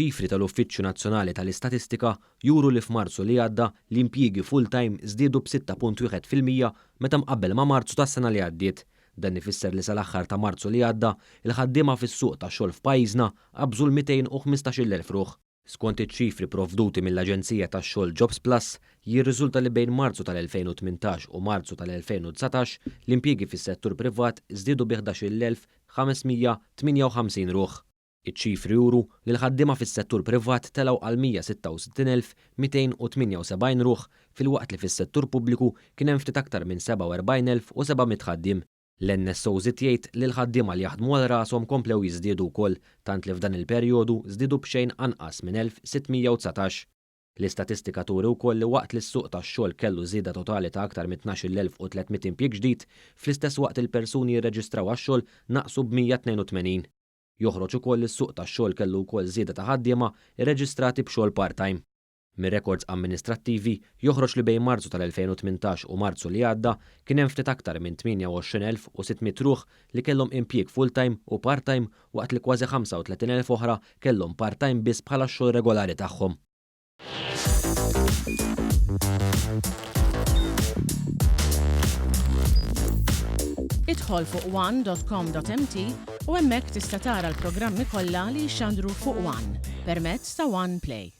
Iċ-ċifri tal-Uffiċċju Nazzjonali tal-Istatistika juru li f'Marzu li għadda l-impjiegi full-time żdiedu b'6.1% meta mqabbel ma' Marzu tas-sena li għaddiet. Dan ifisser li sal-aħħar ta' Marzu li għadda il-ħaddiema fis-suq tax-xogħol f'pajjiżna qabżu l-215,000 ruħ. Skont iċ-ċifri provduti mill-Aġenzija tax-Xogħol Jobs Plus, jirriżulta li bejn Marzu tal-2018 u Marzu tal-2019 l-impjiegi fis-settur privat żdiedu bi 11,558 ruħ. Iċ-ċifri juru li l-ħaddiema fis-settur privat telgħu għal 166,278 ruħ filwaqt li fis-settur pubbliku kien hemm ftit aktar minn 47,700 ħaddiem. L-NSO jgħid li l-ħaddiema li jaħdmu għal rashom komplew jiżdiedu wkoll tant li f'dan il-perjodu żdiedu b'xejn anqas minn 1,619. L-istatistika turi wkoll li waqt li s-suq tax-xogħol kellu żieda totali ta' aktar minn 12,300 impjieg ġdid, fl-istess waqt il-persuni jirreġistraw għax-xogħol naqsu b'182. Joħroġ ukoll li s-suq tax-xogħol kellu wkoll żieda ta' ħaddiema irreġistrati b'xogħol part-time. Mir-rekords amministrattivi joħroġ li bejn Marzu tal-2018 u Marzu li għadda kien hemm ftit aktar minn 28,600 ruħ li kellhom impjieg full-time u part-time waqt li kważi 35,000 oħra kellhom part-time biss bħala x-xogħol regolari tagħhom. Idħol fuq one.com.mt u hemmhekk tista' tara l-programmi kollha li jxandru fuq One permezz ta' One Play.